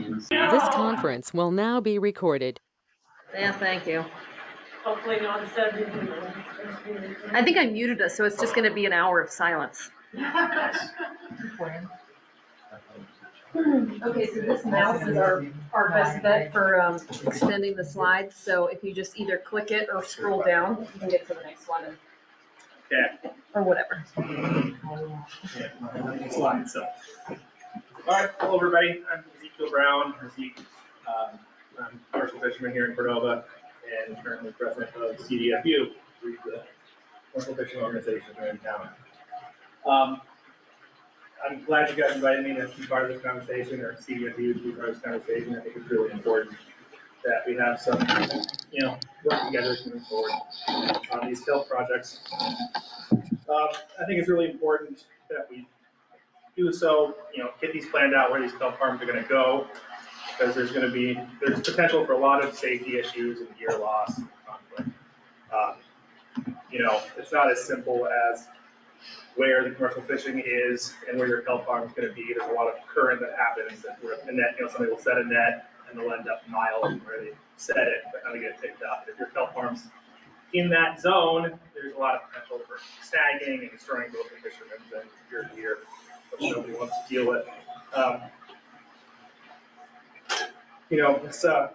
This conference will now be recorded. Yeah, thank you. Hopefully not 70. I think I muted us, so it's just going to be an hour of silence. Okay, so this mouse is our best bet for extending the slides. So if you just either click it or scroll down, you can get to the next one. Yeah. Or whatever. Slide, so. All right, hello everybody. I'm Ezekiel Brown. I'm a commercial fisherman here in Cordova and currently president of CDFU, the commercial fishing organization here in town. I'm glad you guys invited me to be part of this conversation, or CDFU to be part of this conversation. I think it's really important that we have some, work together moving forward on these kelp projects. I think it's really important that we do so, get these planned out where these kelp farms are going to go, because there's potential for a lot of safety issues and gear loss and conflict. It's not as simple as where the commercial fishing is and where your kelp farm is going to be. There's a lot of current that happens that where a net, somebody will set a net and they'll end up miles from where they set it, but how to get picked up. If your kelp farm's in that zone, there's a lot of potential for snagging and destroying both the fishermen and your gear, which nobody wants to deal with.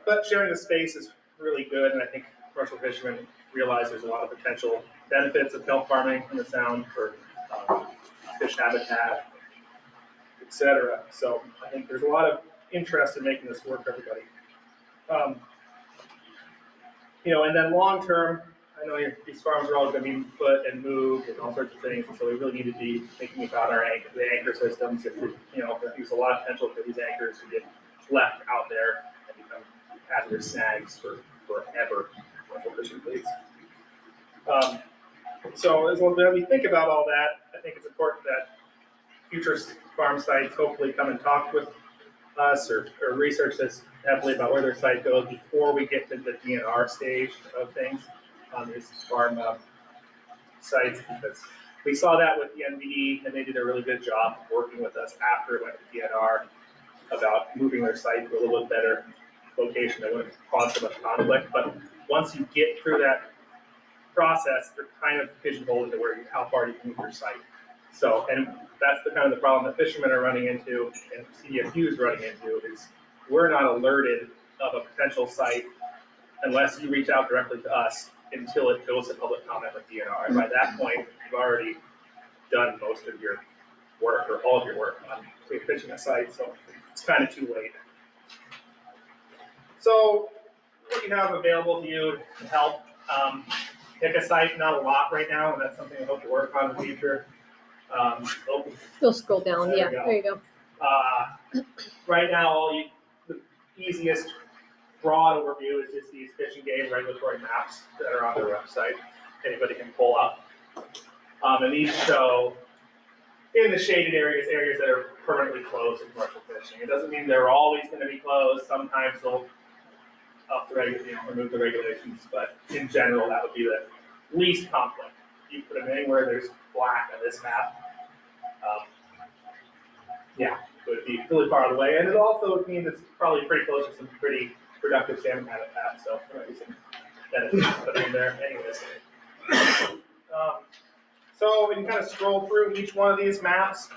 But sharing the space is really good, and I think commercial fishermen realize there's a lot of potential benefits of kelp farming in the Sound for fish habitat, etc. So I think there's a lot of interest in making this work for everybody. And then long term, I know these farms are all going to be put and moved and all sorts of things, and so we really need to be thinking about the anchor systems. There's a lot of potential for these anchors to get left out there and become hazardous snags for forever, commercial fishing fleets. So as we think about all that, I think it's important that future farm sites hopefully come and talk with us or research this heavily about where their site goes before we get to the DNR stage of things on these farm sites, because we saw that with the NVE and they did a really good job working with us after it went to DNR about moving their site to a little bit better location that wouldn't cause so much conflict. But once you get through that process, you're kind of pigeonholed into how far you can move your site. So, and that's the kind of the problem that fishermen are running into and CDFU is running into, is we're not alerted of a potential site unless you reach out directly to us until it goes to public comment with DNR. And by that point, you've already done most of your work or all of your work on fishing a site, so it's kind of too late. So what you have available to you to help pick a site, not a lot right now, and that's something I hope to work on in the future. You'll scroll down, there you go. Right now, the easiest broad overview is just these Fish and Game regulatory maps that are on their website. Anybody can pull up. And these show in the shaded areas that are permanently closed to commercial fishing. It doesn't mean they're always going to be closed. Sometimes they'll remove the regulations, but in general, that would be the least conflict. If you put them anywhere there's black on this map, it would be really far away. And it also means it's probably pretty close to some pretty productive salmon habitat, so there might be some benefits in there anyways. So we can kind of scroll through each one of these maps.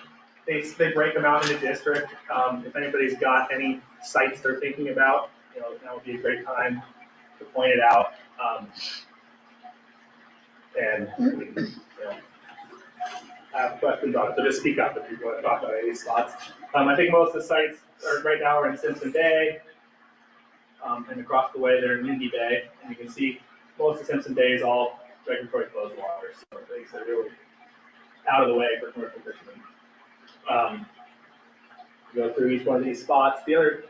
They break them out into district. If anybody's got any sites they're thinking about, that would be a great time to point it out. And we can, have questions on it, so just speak up if you want to talk about any of these spots. I think most of the sites right now are in Simpson Bay, and across the way they're in Lindy Bay, and you can see most of Simpson Bay is all regulatory closed water, so things that are really out of the way for commercial fishermen. Go through each one of these spots. The other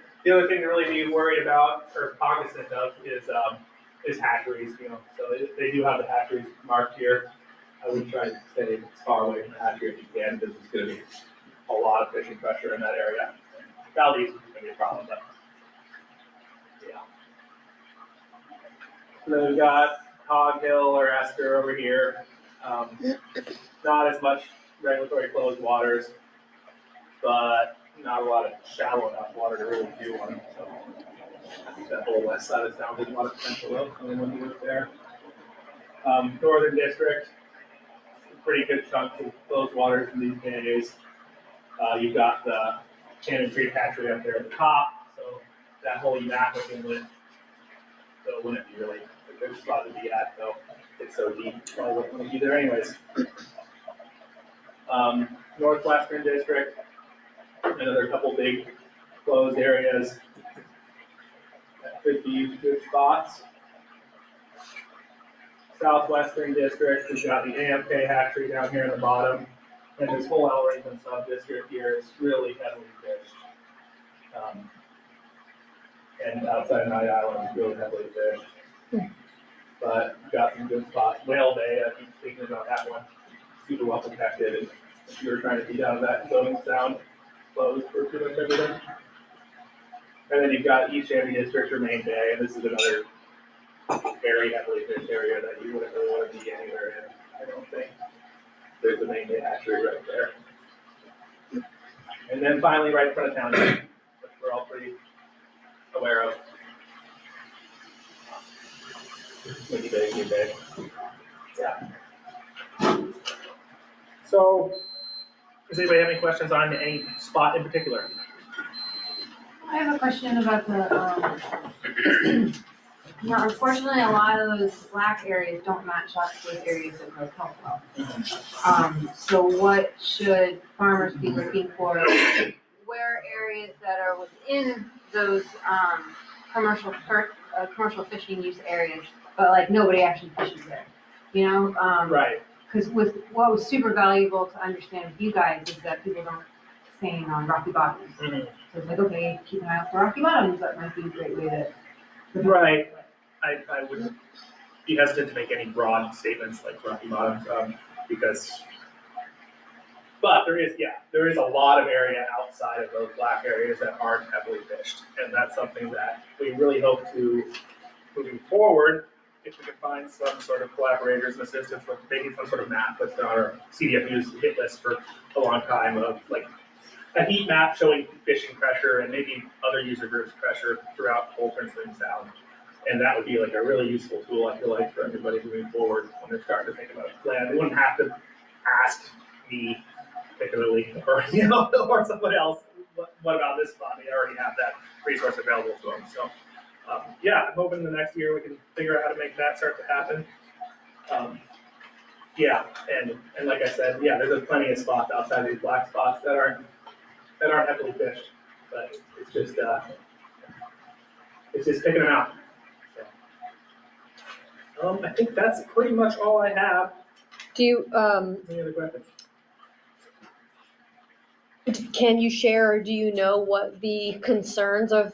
thing to really be worried about or cognizant of is hatcheries. So they do have the hatcheries marked here. I would try to stay as far away from the hatchery as you can, because there's going to be a lot of fishing pressure in that area. Valdez is going to be a problem, but yeah. And then we've got Hog Hill or Esther over here. Not as much regulatory closed waters, but not a lot of shallow enough water to really do one. So I think that whole west side of town, there's a lot of potential though, when you live there. Northern district, a pretty good chunk of those waters in these days. You've got the Cannon Creek hatchery up there at the top, so that whole Evacuate inlet, so it wouldn't be really a good spot to be at, though it's so deep, probably wouldn't want to be there anyways. Northwestern district, another couple big closed areas that could be good spots. Southwestern district, we've got the AMK hatchery down here in the bottom, and this whole Elrington sub-district here is really heavily fished. And outside Night Island is really heavily fished. But we've got some good spots. Whale Bay, I keep thinking about that one, super well protected, and if you were trying to beat out of that zoning sound, closed for pretty much everything. And then you've got East Shanty District or Main Bay, and this is another very heavily fished area that you wouldn't really want to be anywhere in, I don't think. There's the Main Bay hatchery right there. And then finally, right in front of town, which we're all pretty aware of. Windy Bay, Green Bay. Yeah. So, does anybody have any questions on any spot in particular? I have a question about the, unfortunately, a lot of those black areas don't match up with areas that grow kelp well. So what should farmers be looking for? Where areas that are within those, commercial fishing use areas, but like nobody actually fishes there, you know? Right. Because with what was super valuable to understand with you guys is that people don't staying on rocky bottoms. Mm-hmm. So it's like, okay, keep an eye out for rocky bottoms, that might be a great way to. Right. I would be hesitant to make any broad statements like Rocky Bottoms, because, but there is a lot of area outside of those black areas that aren't heavily fished. And that's something that we really hope to, moving forward, if we can find some sort of collaborators and assistance with making some sort of map that's on our CDFU's hit list for a long time of like a heat map showing fishing pressure and maybe other user groups pressure throughout the whole Prince William Sound. And that would be like a really useful tool, I feel like, for everybody moving forward when they're starting to think about a plan. They wouldn't have to ask me particularly, or or someone else, what about this spot? They already have that resource available to them. So, yeah, I'm hoping the next year we can figure out how to make that start to happen. And like I said, yeah, there's plenty of spots outside of these black spots that aren't heavily fished, but it's just picking them out. So, I think that's pretty much all I have. Do you, Any other questions? can you share, or do you know what the concerns are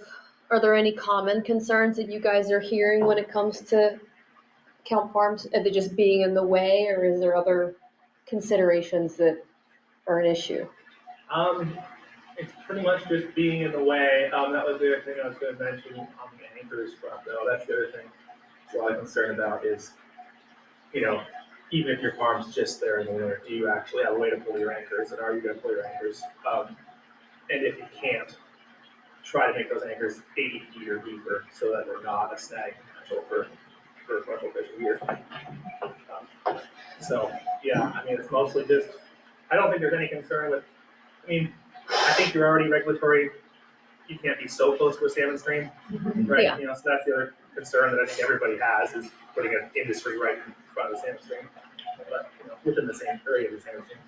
there any common concerns that you guys are hearing when it comes to kelp farms? Are they just being in the way, or is there other considerations that are an issue? It's pretty much just being in the way. That was the other thing I was going to mention on the anchors front, though. That's the other thing I'm a lot concerned about is, even if your farm's just there in the winter, do you actually have a way to pull your anchors, and are you going to pull your anchors? And if you can't, try to make those anchors 80 feet or deeper so that they're not a snag potential for commercial fishing gear. It's mostly just, I don't think there's any concern with, I think you're already regulatory, you can't be so close to a salmon stream, right? Yeah. So that's the other concern that I think everybody has is putting an industry right in front of the salmon stream, but within the same area of the salmon stream.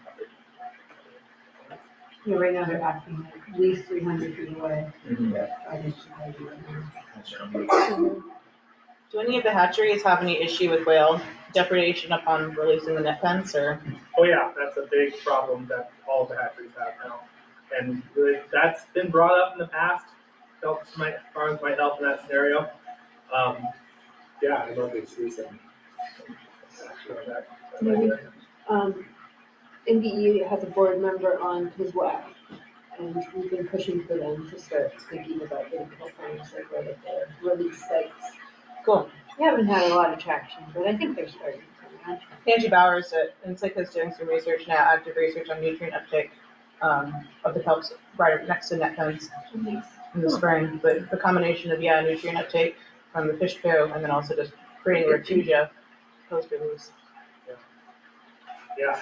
Yeah, right now they're asking like at least 300 feet away. Mm-hmm. I think should be right now. Do any of the hatcheries have any issue with whale depredation upon releasing the net fence, or? Oh yeah, that's a big problem that all the hatcheries have now. And really, that's been brought up in the past. Farms might help in that scenario. I'd love to see some action on that. Maybe. NBE has a board member on his WAC, and we've been pushing for them to start thinking about getting kelp farms like right at their release sites. Cool. We haven't had a lot of traction, but I think they're starting to come around. Angie Bowers at Insight is doing some research now, active research on nutrient uptake of the kelps right next to net fence in the spring. But the combination of, yeah, nutrient uptake from the fish poo and then also just creating refugia post-release. Yeah.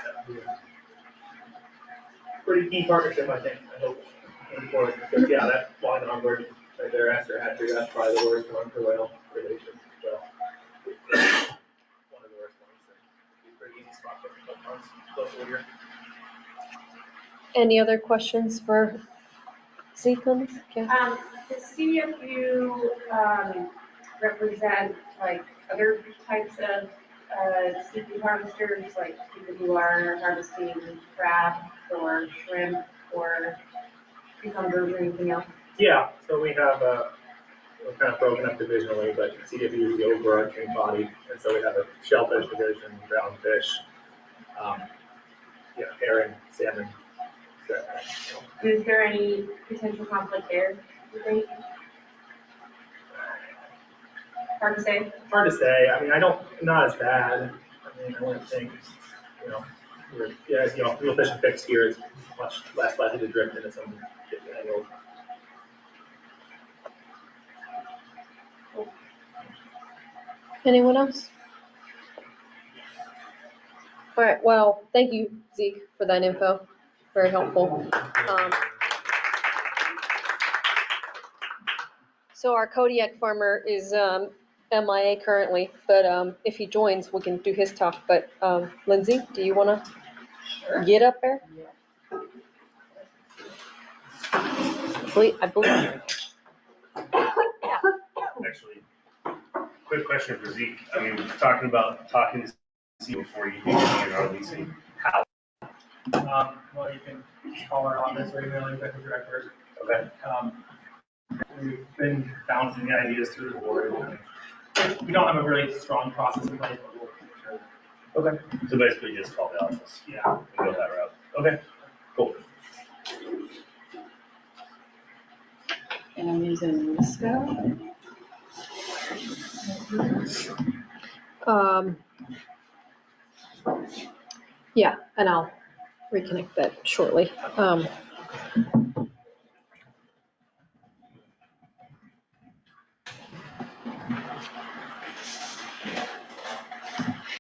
Pretty key partnership, I think, I hope, moving forward. Because, yeah, that line onward, right there after hatchery, that's probably the worst one for whale predation. So, one of the worst ones. It'd be a pretty easy spot for kelp farms close to here. Any other questions for Zeke on this? Yeah. Does CFU represent like other types of seafood harvesters, like people who are harvesting crab or shrimp or cucumbers or anything else? Yeah, so we have we're kind of broken up divisionally, but CWU is the overarching body, and so we have a shellfish division, brown fish, yeah, herring, salmon. Is there any potential conflict there, you think? Hard to say. Hard to say. I mean, not as bad. I mean, I wouldn't think, real fish and fixed here is much less likely to drift into some angle. Anyone else? All right, well, thank you, Zeke, for that info. Very helpful. So our Kodiak farmer is MIA currently, but if he joins, we can do his talk. But Lindsay, do you want to get up there? I believe. Actually, quick question for Zeke. I mean, talking to Zeke before you do anything or releasing, how? Well, you can call our office or email executive director. Okay. We've been bouncing the ideas through the board. We don't have a really strong process in place, but we'll. Okay. So basically just call the office. Yeah. And go that route. Okay, cool. And I'm using Lisco. Yeah, and I'll reconnect that shortly.